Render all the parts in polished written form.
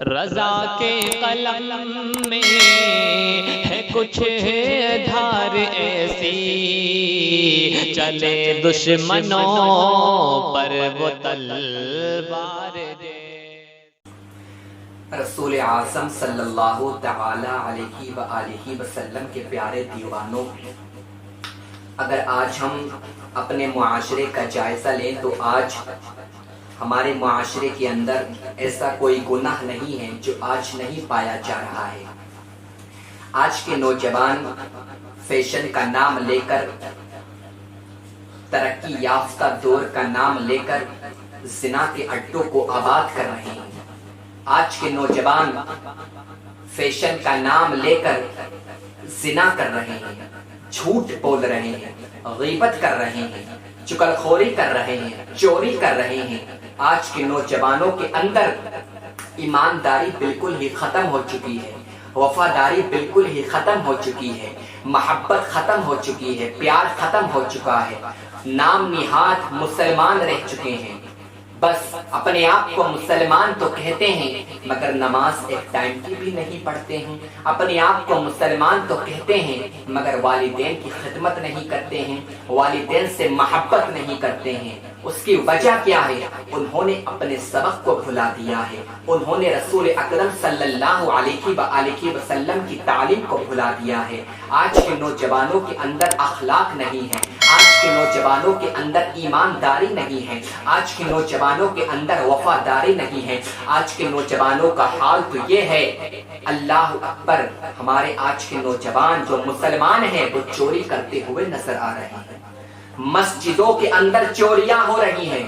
رضا کے قلم میں ہے کچھ دھار ایسی، چلے دشمنوں پر وہ تلوار دے۔ رسول اعظم صلی اللہ تعالی علیہ وآلہ وسلم کے پیارے دیوانوں، اگر آج ہم اپنے معاشرے کا جائزہ لیں تو آج ہمارے معاشرے کے اندر ایسا کوئی گناہ نہیں ہے جو آج نہیں پایا جا رہا ہے۔ آج کے نوجوان فیشن کا نام لے کر، ترقی یافتہ دور کا نام لے کر زنا کے اڈوں کو آباد کر رہے ہیں۔ آج کے نوجوان فیشن کا نام لے کر زنا کر رہے ہیں، جھوٹ بول رہے ہیں، غیبت کر رہے ہیں، چغلخوری کر رہے ہیں، چوری کر رہے ہیں۔ آج کے نوجوانوں کے اندر ایمانداری بالکل ہی ختم ہو چکی ہے، وفاداری بالکل ہی ختم ہو چکی ہے، محبت ختم ہو چکی ہے، پیار ختم ہو چکا ہے، نام نہاد مسلمان رہ چکے ہیں۔ بس اپنے آپ کو مسلمان تو کہتے ہیں مگر نماز ایک ٹائم کی بھی نہیں پڑھتے ہیں، اپنے آپ کو مسلمان تو کہتے ہیں مگر والدین کی خدمت نہیں کرتے ہیں، والدین سے محبت نہیں کرتے ہیں۔ اس کی وجہ کیا ہے؟ انہوں نے اپنے سبق کو بھلا دیا ہے، انہوں نے رسول اکرم صلی اللہ علیہ وآلہ وسلم کی تعلیم کو بھلا دیا ہے۔ آج کے نوجوانوں کے اندر اخلاق نہیں ہے، آج کے نوجوانوں کے اندر ایمانداری نہیں ہے، آج کے نوجوانوں کے اندر وفاداری نہیں ہے۔ آج کے نوجوانوں کا حال تو یہ ہے، اللہ اکبر، ہمارے آج کے نوجوان جو مسلمان ہیں وہ چوری کرتے ہوئے نظر آ رہے ہیں۔ مسجدوں کے اندر چوریاں ہو رہی ہیں،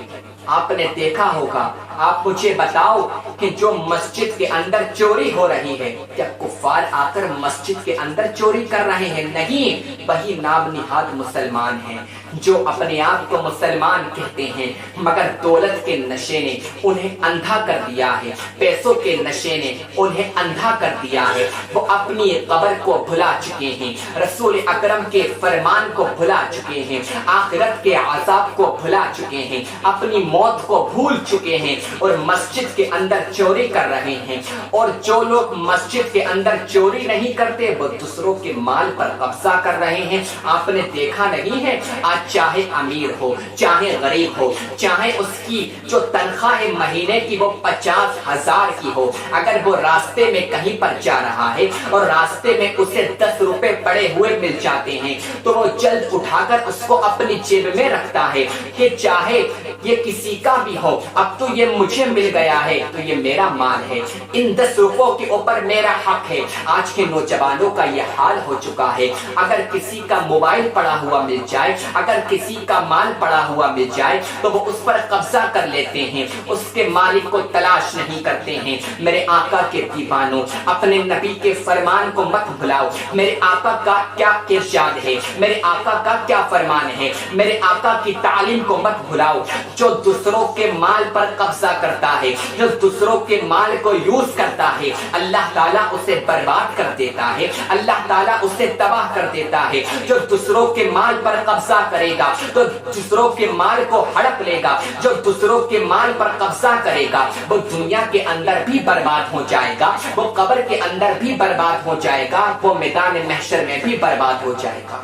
آپ نے دیکھا ہوگا۔ آپ مجھے بتاؤ کہ جو مسجد کے اندر چوری ہو رہی ہے کیا کفار آ کر مسجد کے اندر چوری کر رہے ہیں؟ نہیں، وہی نام نہاد مسلمان ہیں جو اپنے آپ کو مسلمان کہتے ہیں مگر دولت کے نشے نے انہیں اندھا کر دیا ہے، پیسوں کے نشے نے انہیں اندھا کر دیا ہے۔ وہ اپنی قبر کو بھلا چکے ہیں، رسول اکرم کے فرمان کو بھلا چکے ہیں، آخرت کے عذاب کو بھلا چکے ہیں، اپنی موت کو بھول چکے ہیں اور مسجد کے اندر چوری کر رہے ہیں۔ اور جو لوگ مسجد کے اندر چوری نہیں کرتے وہ دوسروں کے مال پر قبضہ کر رہے ہیں۔ آپ نے دیکھا نہیں ہے، آج چاہے امیر ہو، چاہے غریب ہو، چاہے اس کی جو تنخواہ مہینے کی وہ 50,000 کی ہو، اگر وہ راستے میں کہیں پر جا رہا ہے اور راستے میں اسے 10 روپے پڑے ہوئے مل جاتے ہیں تو وہ جلد اٹھا کر اس کو اپنی جیب میں رکھتا ہے کہ چاہے یہ کسی کا بھی ہو، اب تو یہ مجھے مل گیا ہے تو یہ میرا مال ہے، ان 10 روپوں کے اوپر میرا حق ہے۔ آج کے نوجوانوں کا یہ حال ہو چکا ہے، اگر کسی کا موبائل پڑا ہوا مل جائے، اگر کسی کا مال پڑا ہوا مل جائے تو وہ اس پر قبضہ کر لیتے ہیں، اس کے مالک کو تلاش نہیں کرتے ہیں۔ میرے آقا کے دیوانوں، اپنے نبی کے فرمان کو مت بھلاؤ۔ میرے آقا کا کیا ارشاد ہے، میرے آقا کا کیا فرمان ہے، میرے آقا کی تعلیم کو مت بھلاؤ۔ جو دوسروں کے مال پر قبضہ کرتا ہے، جو دوسروں کے مال کو یوز کرتا ہے، اللہ تعالیٰ اسے برباد کر دیتا ہے، اللہ تعالیٰ اسے تباہ کر دیتا ہے۔ جو دوسروں کے مال پر قبضہ کرے گا، جو دوسروں کے مال کو ہڑپ لے گا، جو دوسروں کے مال پر قبضہ کرے گا وہ دنیا کے اندر بھی برباد ہو جائے گا، وہ قبر کے اندر بھی برباد ہو جائے گا، وہ میدان محشر میں بھی برباد ہو جائے گا۔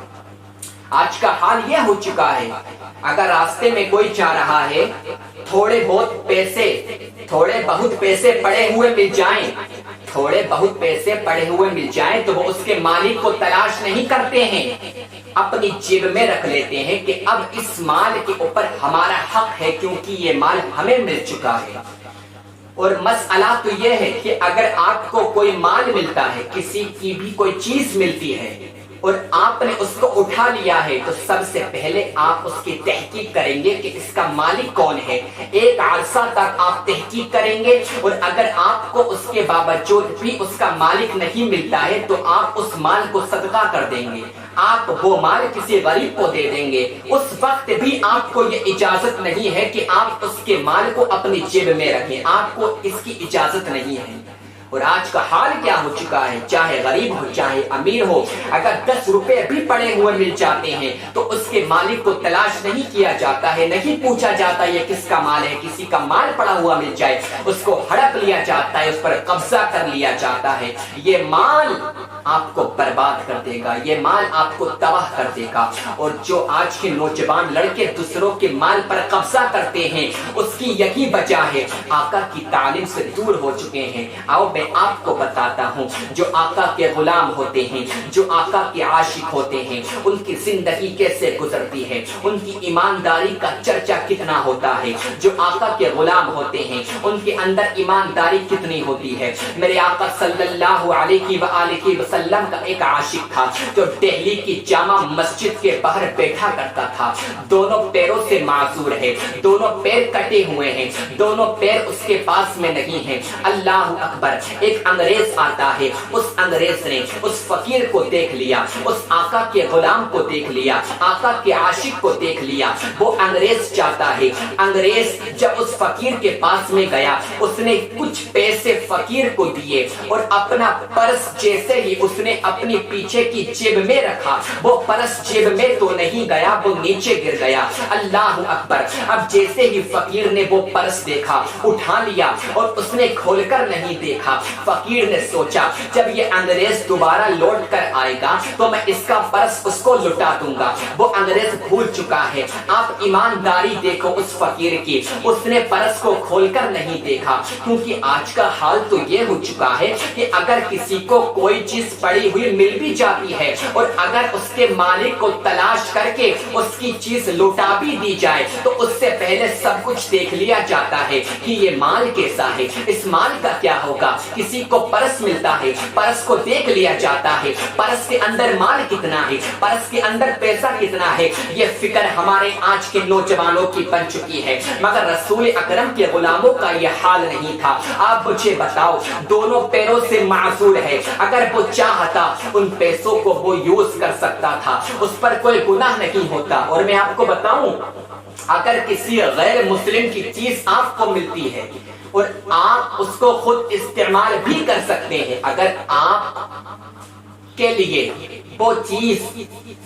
آج کا حال یہ ہو چکا ہے، اگر راستے میں کوئی جا رہا ہے، تھوڑے بہت پیسے پڑے ہوئے مل جائیں، تھوڑے بہت پیسے پڑے ہوئے مل جائیں تو وہ اس کے مالک کو تلاش نہیں کرتے ہیں، اپنی جیب میں رکھ لیتے ہیں کہ اب اس مال کے اوپر ہمارا حق ہے کیونکہ یہ مال ہمیں مل چکا ہے۔ اور مسئلہ تو یہ ہے کہ اگر آپ کو کوئی مال ملتا ہے، کسی کی بھی کوئی چیز ملتی ہے اور آپ نے اس کو اٹھا لیا ہے تو سب سے پہلے آپ اس کی تحقیق کریں گے کہ اس کا مالک کون ہے۔ ایک عرصہ تک آپ تحقیق کریں گے اور اگر آپ کو اس کے باوجود بھی اس کا مالک نہیں ملتا ہے تو آپ اس مال کو صدقہ کر دیں گے، آپ وہ مال کسی غریب کو دے دیں گے۔ اس وقت بھی آپ کو یہ اجازت نہیں ہے کہ آپ اس کے مال کو اپنی جیب میں رکھیں، آپ کو اس کی اجازت نہیں ہے۔ اور آج کا حال کیا ہو چکا ہے، چاہے غریب ہو چاہے امیر ہو، اگر 10 روپے بھی پڑے ہوئے مل جاتے ہیں تو اس کے مالک کو تلاش نہیں کیا جاتا ہے، نہیں پوچھا جاتا یہ کس کا مال ہے۔ کسی کا مال پڑا ہوا مل جائے اس کو ہڑپ لیا جاتا ہے، اس پر قبضہ کر لیا جاتا ہے۔ یہ مال آپ کو برباد کر دے گا، یہ مال آپ کو تباہ کر دے گا۔ اور جو آج کے نوجوان لڑکے دوسروں کے مال پر قبضہ کرتے ہیں اس کی یہی وجہ ہے، آقا کی تعلیم سے دور ہو چکے ہیں۔ آؤ میں آپ کو بتاتا ہوں، جو آقا کے غلام ہوتے ہیں، جو آقا کے عاشق ہوتے ہیں، ان کی زندگی کیسے گزرتی ہے، ان کی ایمانداری کا چرچا کتنا ہوتا ہے۔ جو آقا کے غلام ہوتے ہیں ان کے اندر ایمانداری کتنی ہوتی ہے۔ میرے آقا صلی اللہ علیہ وآلہ وسلم کا ایک عاشق تھا جو دہلی کی جامع مسجد کے باہر بیٹھا کرتا تھا، دونوں پیروں سے معذور ہے، دونوں پیر کٹے ہوئے ہیں، دونوں پیر اس کے پاس میں نہیں ہیں۔ اللہ اکبر! ایک انگریز آتا ہے، اس انگریز نے اس فقیر کو دیکھ لیا، اس آقا کے غلام کو دیکھ لیا، آقا کے عاشق کو دیکھ لیا۔ وہ انگریز چاہتا ہے، انگریز جب اس فقیر کے پاس میں گیا اس نے کچھ پیسے فقیر کو دیے اور اپنا پرس جیسے ہی اس نے اپنی پیچھے کی جیب میں رکھا، وہ پرس جیب میں تو نہیں گیا، وہ نیچے گر گیا۔ اللہ اکبر! اب جیسے ہی فقیر نے وہ پرس دیکھا اٹھا لیا اور اس نے کھول کر نہیں دیکھا۔ فقیر نے سوچا جب یہ انگریز دوبارہ لوٹ کر آئے گا تو میں اس کا پرس اس کو لٹا دوں گا۔ وہ انگریز بھول چکا ہے۔ آپ ایمانداری دیکھو اس فقیر کی، اس نے پرس کو کھول کر نہیں دیکھا، کیونکہ آج کا حال تو یہ ہو چکا ہے کہ اگر کسی کو کوئی چیز پڑی ہوئی مل بھی جاتی ہے اور اگر اس کے مالک کو تلاش کر کے اس کی چیز لوٹا بھی دی جائے تو اس سے پہلے سب کچھ دیکھ لیا جاتا ہے کہ یہ مال کیسا ہے، اس مال کا کیا ہوگا۔ کسی کو پرس ملتا ہے، پرس کو دیکھ لیا جاتا ہے، پرس کے اندر مال کتنا ہے، پرس کے اندر پیسہ کتنا ہے۔ یہ فکر ہمارے آج کے نوجوانوں کی بن چکی ہے، مگر رسول اکرم کے غلاموں کا یہ حال نہیں تھا۔ آپ مجھے بتاؤ، دونوں پیروں سے معذور ہے، اگر وہ چاہتا ان پیسوں کو وہ یوز کر سکتا تھا، اس پر کوئی گناہ نہیں ہوتا۔ اور میں آپ کو بتاؤں، اگر کسی غیر مسلم کی چیز آپ کو ملتی ہے اور آپ اس کو خود استعمال بھی کر سکتے ہیں، اگر آپ کے لیے وہ چیز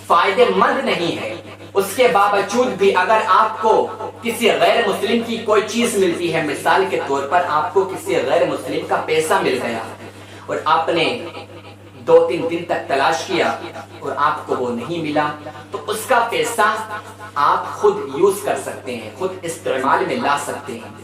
فائدے مند نہیں ہے، اس کے باوجود بھی اگر آپ کو کسی غیر مسلم کی کوئی چیز ملتی ہے، مثال کے طور پر آپ کو کسی غیر مسلم کا پیسہ مل گیا اور آپ نے 2-3 دن تک تلاش کیا اور آپ کو وہ نہیں ملا، تو اس کا پیسہ آپ خود یوز کر سکتے ہیں، خود استعمال میں لا سکتے ہیں،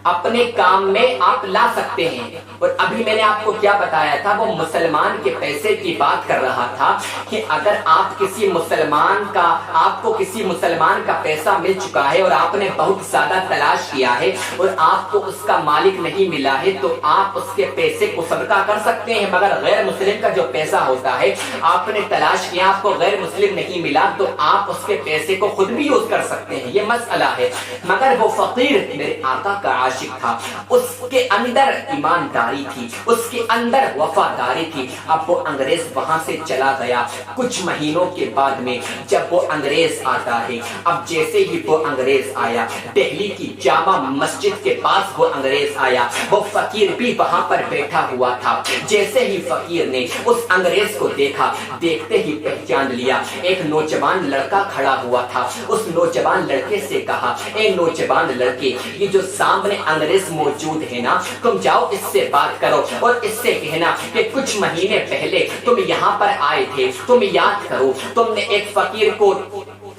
اپنے کام میں آپ لا سکتے ہیں۔ اور ابھی میں نے آپ کو کیا بتایا تھا، وہ مسلمان کے پیسے کی بات کر رہا تھا کہ اگر آپ کسی مسلمان کا، آپ کو کسی مسلمان کا پیسہ مل چکا ہے اور آپ نے بہت زیادہ تلاش کیا ہے اور آپ کو اس کا مالک نہیں ملا ہے، تو آپ اس کے پیسے کو صدقہ کر سکتے ہیں۔ مگر غیر مسلم کا جو پیسہ ہوتا ہے، آپ نے تلاش کیا، آپ کو غیر مسلم نہیں ملا، تو آپ اس کے پیسے کو خود بھی یوز کر سکتے ہیں، یہ مسئلہ ہے۔ مگر وہ فقیر میرے آقا کا عاشق تھا، اس کے اندر ایمانداری تھی، اس کے اندر وفاداری تھی۔ اب وہ انگریز وہاں سے چلا گیا۔ کچھ مہینوں کے بعد میں جب وہ انگریز آتا ہے، اب جیسے ہی وہ انگریز آیا، دہلی کی جامع مسجد کے پاس وہ انگریز آیا، وہ فقیر بھی وہاں پر بیٹھا ہوا تھا۔ جیسے ہی فقیر نے اس انگریز کو دیکھا، دیکھتے ہی پہچان لیا، ایک نوجوان لڑکا کھڑا ہوا تھا۔ اس نوجوان لڑکے سے کہا، اے نوجوان لڑکے، یہ جو سامنے انگریز موجود ہے نا، تم جاؤ اس سے بات کرو اور اس سے کہنا کہ کچھ مہینے پہلے تم یہاں پر آئے تھے، تم یاد کرو، تم نے ایک فقیر کو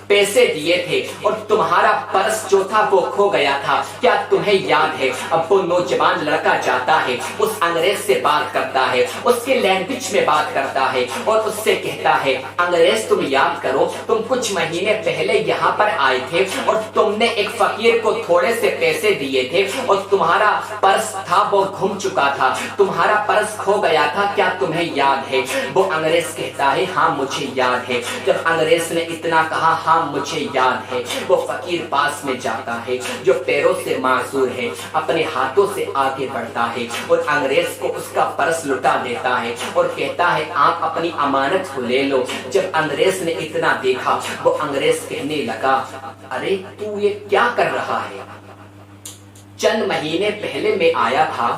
پیسے دیے تھے اور تمہارا پرس جو تھا وہ کھو گیا تھا، کیا تمہیں یاد ہے؟ اب وہ نوجوان لڑکا جاتا ہے، اس انگریز سے بات کرتا ہے، اس کے لینگویج میں بات کرتا ہے اور اس سے کہتا ہے، انگریز تم یاد کرو، تم کچھ مہینے پہلے یہاں پر آئے تھے اور تم نے ایک فقیر کو تھوڑے سے پیسے دیے تھے اور تمہارا پرس تھا وہ گم چکا تھا، تمہارا پرس کھو گیا تھا، کیا تمہیں یاد ہے؟ وہ انگریز کہتا ہے، ہاں مجھے یاد ہے۔ جب انگریز نے اتنا کہا، ہاں مجھے یاد ہے، وہ فقیر پاس میں جاتا ہے جو پیروں سے معذور ہے، اپنے ہاتھوں سے آگے بڑھتا ہے اور انگریز کو اس کا پرس لٹا دیتا ہے اور کہتا ہے، آپ اپنی امانت کو لے لو۔ جب انگریز نے اتنا دیکھا، وہ انگریز کہنے لگا، ارے تو یہ کیا کر رہا ہے؟ چند مہینے پہلے میں آیا تھا،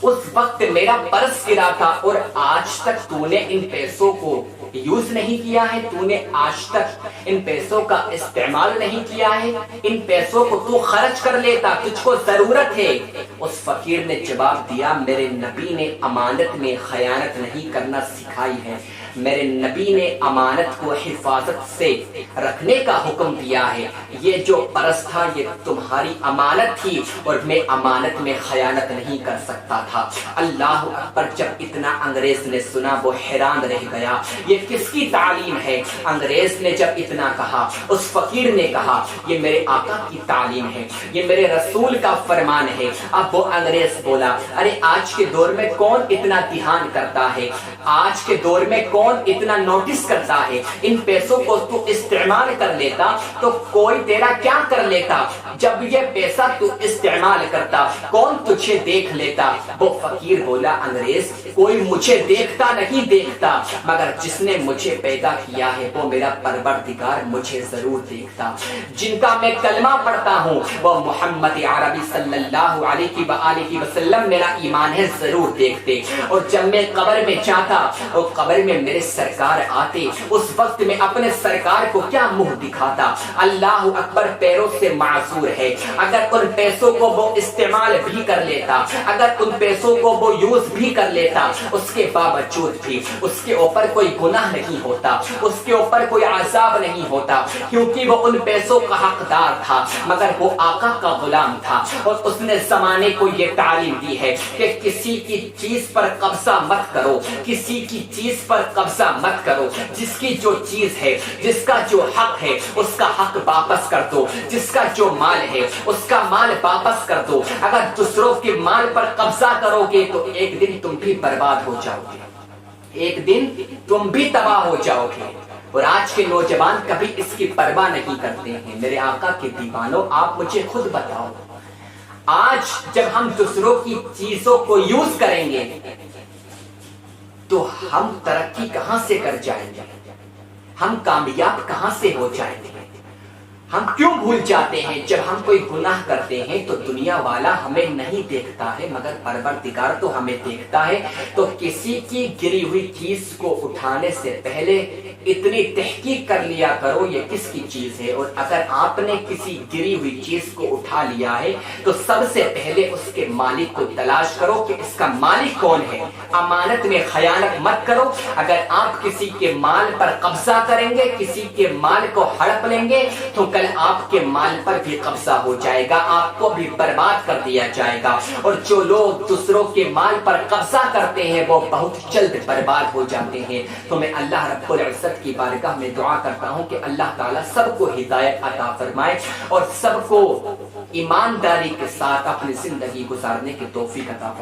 اس وقت میرا پرس گرا تھا اور آج تک تو نے ان پیسوں کو یوز نہیں کیا ہے، تو نے آج تک ان پیسوں کا استعمال نہیں کیا ہے، ان پیسوں کو تو خرچ کر لیتا، تجھ کو ضرورت ہے۔ اس فقیر نے جواب دیا، میرے نبی نے امانت میں خیانت نہیں کرنا سکھائی ہے، میرے نبی نے امانت کو حفاظت سے رکھنے کا حکم دیا ہے، یہ جو پرس تھا یہ تمہاری امانت تھی اور میں امانت میں خیانت نہیں کر سکتا تھا۔ اللہ اکبر! جب اتنا انگریز نے سنا وہ حیران رہ گیا، یہ کس کی تعلیم ہے؟ انگریز نے جب اتنا کہا، اس فقیر نے کہا یہ میرے آقا کی تعلیم ہے، یہ میرے رسول کا فرمان ہے۔ اب وہ انگریز بولا، ارے آج کے دور میں کون اتنا دھیان کرتا ہے، آج کے دور میں کون اتنا نوٹس کرتا ہے، ان پیسوں کو تو استعمال کر لیتا تو کوئی تیرا کیا کر لیتا، جب یہ پیسہ تو استعمال کرتا کون تجھے دیکھ لیتا۔ وہ فقیر بولا، انگریز کوئی مجھے دیکھتا نہیں دیکھتا، مگر جس نے مجھے پیدا کیا ہے وہ میرا پروردگار مجھے ضرور دیکھتا، جن کا میں کلمہ پڑھتا ہوں وہ محمد عربی صلی اللہ علیہ وآلہ وسلم میرا ایمان ہے ضرور دیکھتے۔ اور جب میں قبر میں جاتا اور قبر میں میرے سرکار آتے، اس وقت میں اپنے سرکار کو کیا منہ دکھاتا۔ اللہ اکبر! پیروں سے معذور ہے، اگر ان پیسوں کو وہ استعمال بھی کر لیتا، اگر ان پیسوں کو وہ یوز بھی کر لیتا، اس کے باوجود بھی اس کے اوپر کوئی گناہ نہیں ہوتا، اس کے اوپر کوئی عذاب نہیں ہوتا، کیونکہ وہ ان پیسوں کا حقدار تھا، مگر وہ آقا کا غلام تھا۔ اور اس نے زمانے کو یہ تعلیم دی ہے کہ کسی کی چیز پر قبضہ مت کرو، کسی کی چیز پر قبضہ مت کرو، جس کی جو چیز ہے، جس کا جو حق ہے اس کا حق واپس کر دو، جس کا جو مال ہے اس کا مال واپس کر دو۔ اگر دوسروں کے مال پر قبضہ کرو گے تو ایک دن تم بھی برباد ہو جاؤ گے، ایک دن تم بھی تباہ ہو جاؤ گے۔ اور آج کے نوجوان کبھی اس کی پرواہ نہیں کرتے ہیں۔ میرے آقا کے دیوانوں، آپ مجھے خود بتاؤ، آج جب ہم دوسروں کی چیزوں کو یوز کریں گے تو ہم ترقی کہاں سے کر جائیں گے، ہم کامیاب کہاں سے ہو جائیں گے؟ ہم کیوں بھول جاتے ہیں جب ہم کوئی گناہ کرتے ہیں تو دنیا والا ہمیں نہیں دیکھتا ہے مگر پروردگار تو ہمیں دیکھتا ہے۔ تو کسی کی گری ہوئی چیز کو اٹھانے سے پہلے اتنی تحقیق کر لیا کرو یہ کس کی چیز ہے، اور اگر آپ نے کسی گری ہوئی چیز کو اٹھا لیا ہے تو سب سے پہلے اس کے مالک کو تلاش کرو کہ اس کا مالک کون ہے۔ امانت میں خیانت مت کرو، اگر آپ کسی کے مال پر قبضہ کریں گے، کسی کے مال کو ہڑپ لیں گے تو کل آپ کے مال پر بھی قبضہ ہو جائے گا، آپ کو بھی برباد کر دیا جائے گا۔ اور جو لوگ دوسروں کے مال پر قبضہ کرتے ہیں وہ بہت جلد برباد ہو جاتے ہیں۔ تو میں اللہ رب العزت کی بارگاہ میں دعا کرتا ہوں کہ اللہ تعالیٰ سب کو ہدایت عطا فرمائے اور سب کو ایمانداری کے ساتھ اپنی زندگی گزارنے کی توفیق عطا فرمائے۔